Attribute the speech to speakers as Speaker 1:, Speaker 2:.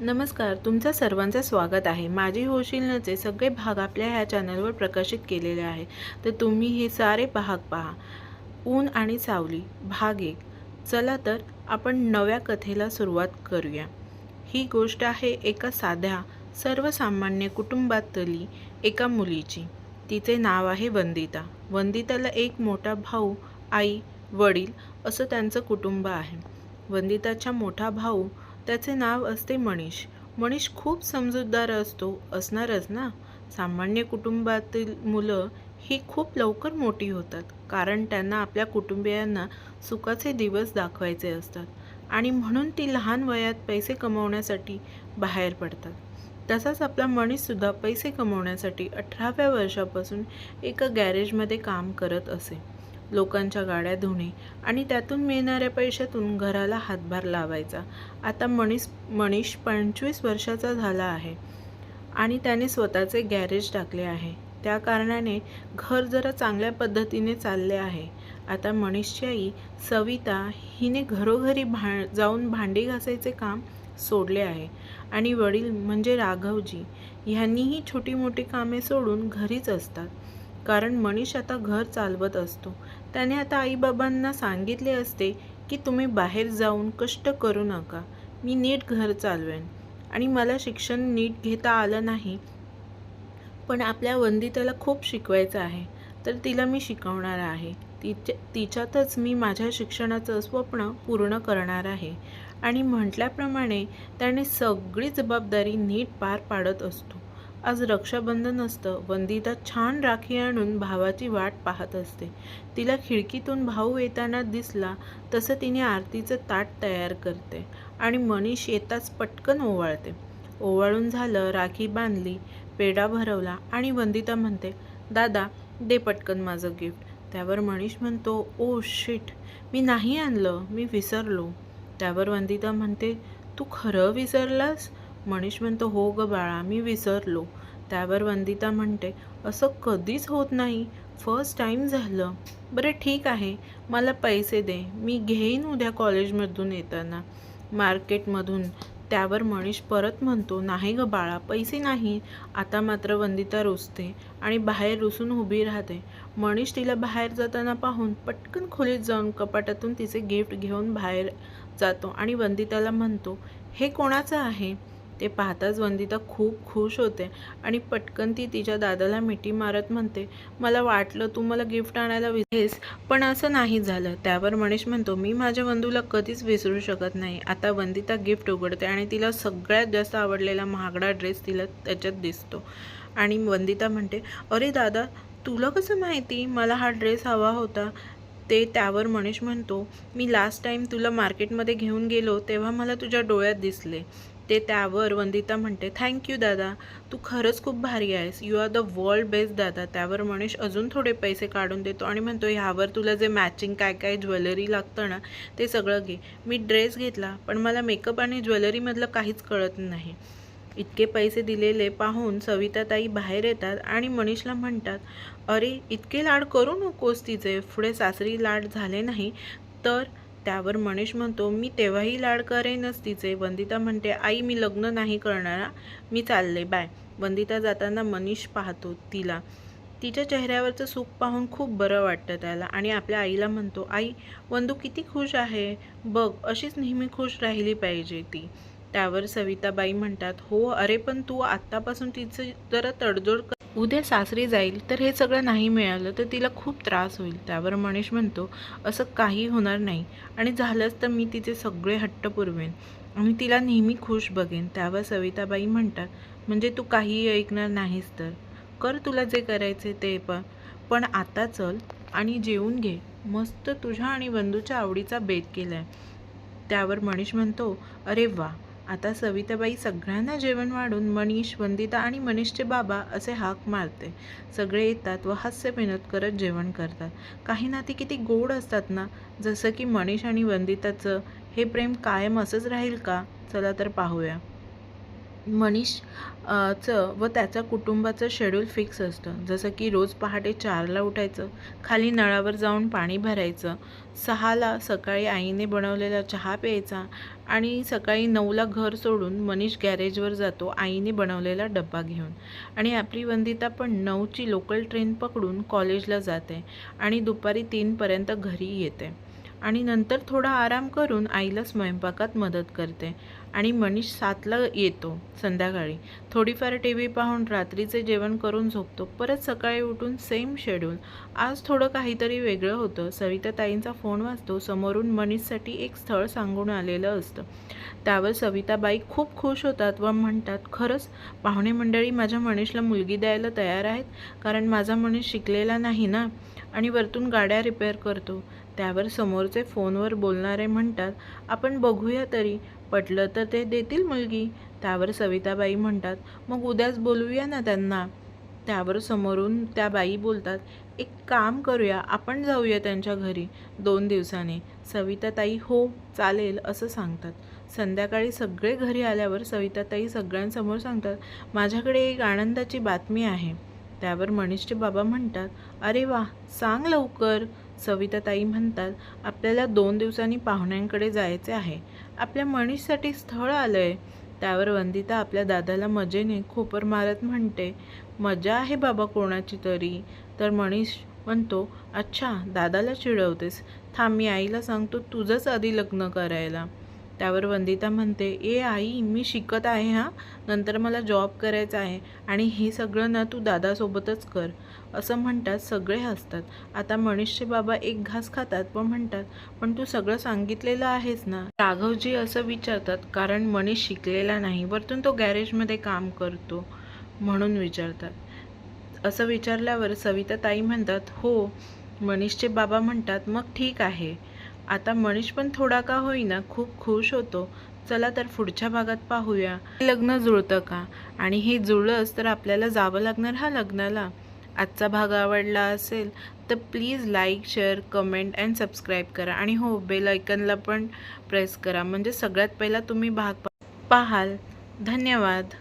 Speaker 1: नमस्कार, तुमचं सर्वांचं स्वागत आहे. माझी होशील नचे सगळे भाग आपल्या ह्या चॅनलवर प्रकाशित केलेले आहे. तर तुम्ही हे सारे भाग पहा. ऊन आणि सावली भाग 1. चला तर आपण नव्या कथेला सुरुवात करूया. ही गोष्ट आहे एका साध्या सर्वसामान्य कुटुंबातली एका मुलीची. तिचे नाव आहे वंदिता. वंदिताला एक मोठा भाऊ, आई, वडील असं त्यांचं कुटुंब आहे. वंदिताचा मोठा भाऊ, त्याचे नाव असते मनीष. मनीष खूप समजूतदार असणारच ना. सामान्य कुटुंबातील मुलं ही खूप लवकर मोठी होतात, कारण त्यांना आपल्या कुटुंबियांना सुखाचे दिवस दाखवायचे असतात आणि म्हणून ती लहान वयात पैसे कमवण्यासाठी बाहेर पडतात. तसाच आपला मनीषसुद्धा पैसे कमवण्यासाठी 18व्या वर्षापासून एका गॅरेजमध्ये काम करत असे. लोकांच्या गाड्या धुणे आणि त्यातून मिळणाऱ्या पैशातून घराला हातभार लावायचा. आता मनीष 25 वर्षाचा झाला आहे आणि त्याने स्वतःचे गॅरेज टाकले आहे. त्या कारणाने घर जरा चांगल्या पद्धतीने चालले आहे. आता मनीषची आई सविता हिने घरोघरी जाऊन भांडी घासायचे काम सोडले आहे आणि वडील म्हणजे राघवजी ह्यांनीही छोटी मोठी कामे सोडून घरीच असतात, कारण मनीष आता घर चालवत असतो. त्याने आता आईबाबांना सांगितले असते की तुम्ही बाहेर जाऊन कष्ट करू नका, मी नीट घर चालवेन. आणि मला शिक्षण नीट घेता आलं नाही, पण आपल्या वंदिताला खूप शिकवायचं आहे, तर तिला मी शिकवणार आहे. तिच्यातच मी माझ्या शिक्षणाचं स्वप्न पूर्ण करणार आहे. आणि म्हटल्याप्रमाणे त्याने सगळी जबाबदारी नीट पार पाडत असतो. आज रक्षाबंधन असतं. वंदिता छान राखी आणून भावाची वाट पाहत असते. तिला खिडकीतून भाऊ येताना दिसला तसं तिने आरतीचं ताट तयार करते आणि मनीष येताच पटकन ओवाळते. ओवाळून झालं, राखी बांधली, पेढा भरवला आणि वंदिता म्हणते, दादा दे पटकन माझं गिफ्ट. त्यावर मनीष म्हणतो, ओ शिट, मी नाही आणलं, मी विसरलो. त्यावर वंदिता म्हणते, तू खरं विसरलास? मनीष म्हणतो, हो ग बाळा, मी विसरलो. त्यावर वंदिता म्हणते, असं कधीच होत नाही, फर्स्ट टाईम झालं. बरं ठीक आहे, मला पैसे दे, मी घेईन उद्या कॉलेजमधून येताना, मार्केटमधून. त्यावर मनीष परत म्हणतो, नाही ग बाळा, पैसे नाही. आता मात्र वंदिता रुसते आणि बाहेर रुसून उभी राहते. मनीष तिला बाहेर जाताना पाहून पटकन खोलीत जाऊन कपाटातून तिचे गिफ्ट घेऊन बाहेर जातो आणि वंदिताला म्हणतो, हे कोणाचं आहे? ते पाहताच वंदिता खूप खुश होते आणि पटकन ती तिच्या दादाला मिठी मारत म्हणते, मला वाटलं तू मला गिफ्ट आणायला विसरलीस, पण असं नाही झालं. त्यावर मनीष म्हणतो, मी माझ्या वंदूला कधीच विसरू शकत नाही. आता वंदिता गिफ्ट उघडते आणि तिला सगळ्यात जास्त आवडलेला महागडा ड्रेस तिला त्याच्यात दिसतो आणि वंदिता म्हणते, अरे दादा, तुला कसं माहिती मला हा ड्रेस हवा होता? त्यावर मनीष म्हणतो, मी लास्ट टाईम तुला मार्केटमध्ये घेऊन गेलो तेव्हा मला तुझ्या डोळ्यात दिसले. त्यावर वंदिता म्हणते, थँक्यू दादा, तू खरंच खूप भारी आहेस, you are the world best दादा. त्यावर मनीष अजून थोडे पैसे काढून देतो आणि म्हणतो, ह्यावर तुला जे मॅचिंग काय काय ज्वेलरी लागतं ना, ते सगळं घे. मी ड्रेस घेतला, पण मला मेकअप आणि ज्वेलरीमधलं काहीच कळत नाही. इतके पैसे दिलेले पाहून सविताताई बाहेर येतात आणि मनीषला म्हणतात, अरे इतके लाड करू नकोस तिचे, पुढे सासरी लाड झाले नाही तर. त्यावर मनीष म्हणतो, मी तेव्हाही लाड करेनच तिचे. वंदिता म्हणते, आई मी लग्न नाही करणार, मी चालले, बाय. वंदिता जाताना मनीष पाहतो तिला. तिच्या चेहऱ्यावरचं सुख पाहून खूप बरं वाटतं त्याला आणि आपल्या आईला म्हणतो, आई वंदू किती खुश आहे बघ, अशीच नेहमी खुश राहिली पाहिजे ती. त्यावर सविताबाई म्हणतात, हो अरे पण तू आत्तापासून तिचं जरा तडजोड कर, उद्या सासरी जाईल तर हे सगळं नाही मिळालं तर तिला खूप त्रास होईल. त्यावर मनीष म्हणतो, असं काही होणार नाही आणि झालंच तर मी तिचे सगळे हट्ट पुरवेन आणि तिला नेहमी खुश बघेन. त्यावर सविताबाई म्हणतात, म्हणजे तू काहीही ऐकणार नाहीस तर कर तुला जे करायचे ते. पण आता चल आणि जेवून घे, मस्त तुझ्या आणि वंदूच्या आवडीचा बेत केलाय. त्यावर मनीष म्हणतो, अरे वा. आता सविताबाई सगळ्यांना जेवण वाढून मनीष, वंदिता आणि मनीषचे बाबा असे हाक मारते. सगळे येतात व हास्य विनोद करत जेवण करतात. काही नाती किती गोड असतात ना, जसं की मनीष आणि वंदिताचं हे प्रेम कायम असंच राहील का? चला तर पाहूया. मनीष चं व त्याच्या कुटुंबाचं शेड्यूल फिक्स असतं. जसं की रोज पहाटे 4ला उठायचं, खाली नळावर जाऊन पाणी भरायचं, 6ला सकाळी आईने बनवलेला चहा प्यायचा आणि सकाळी 9ला घर सोडून मनीष गॅरेजवर जातो आईने बनवलेला डब्बा घेऊन. आणि आपली वंदिता पण 9ची लोकल ट्रेन पकडून कॉलेजला जाते आणि दुपारी 3पर्यंत घरी येते आणि नंतर थोडा आराम करून आईला स्वयंपाकात मदत करते. आणि मनीष 7ला येतो संध्याकाळी, थोडीफार TV पाहून रात्रीचे जेवण करून झोपतो. परत सकाळी उठून सेम शेड्यूल. आज थोडं काहीतरी वेगळं होतं. सविताताईंचा फोन वाजतो. समोरून मनीषसाठी एक स्थळ सांगून आलेलं असतं. त्यावर सविताबाई खूप खुश होतात व म्हणतात, खरंच पाहुणे मंडळी माझ्या मनीषला मुलगी द्यायला तयार आहेत, कारण माझा मनीष शिकलेला नाही ना आणि वरतून गाड्या रिपेअर करतो. त्यावर समोरचे फोनवर बोलणारे म्हणतात, आपण बघूया तरी, पटलं तर ते देतील मुलगी. त्यावर सविताबाई म्हणतात, मग उद्याच बोलूया ना त्यांना. त्यावर समोरून त्या बाई बोलतात, एक काम करूया, आपण जाऊया त्यांच्या घरी 2 दिवसांनी. सविताताई हो चालेल असं सांगतात. संध्याकाळी सगळे घरी आल्यावर सविताताई सगळ्यांसमोर सांगतात, माझ्याकडे एक आनंदाची बातमी आहे. त्यावर मनीषचे बाबा म्हणतात, अरे वा, सांग लवकर. सविताताई म्हणतात, आपल्याला 2 दिवसांनी पाहुण्यांकडे जायचे आहे. आपल्या मनीषसाठी स्थळ आलंय. त्यावर वंदिता आपल्या दादाला मजेने खोपर मारत म्हणते, मजा आहे बाबा कोणाची तरी. तर मनीष म्हणतो, अच्छा दादाला चिडवतेस, थांब मी आईला सांगतो तुझंच आधी लग्न करायला. त्यावर वंदिता म्हणते, ए आई, मी शिकत आहे हां, नंतर मला जॉब करायचा आहे आणि हे सगळं ना तू दादासोबतच कर. असं म्हणतात सगळे हसतात. आता मनीषचे बाबा एक घास खातात व म्हणतात, पण तू सगळं सांगितलेलं आहेस ना. राघवजी असं विचारतात, कारण मनीष शिकलेला नाही, वरतून तो गॅरेजमध्ये काम करतो म्हणून विचारतात. असं विचारल्यावर सविताताई म्हणतात, हो. मनीषचे बाबा म्हणतात, मग ठीक आहे. आता मनीष पण थोडा का होईना खूप खुश होतो. चला तर पुढच्या भागात पाहूया, हे लग्न जुळतं का आणि हे जुळलंच तर आपल्याला जावं लागणार हा लग्नाला. आजचा भाग आवडला असेल तर please like, share, comment and subscribe करा आणि हो, बेल आयकनला पण प्रेस करा, म्हणजे सगळ्यात पहिला तुम्ही भाग पाहाल. धन्यवाद.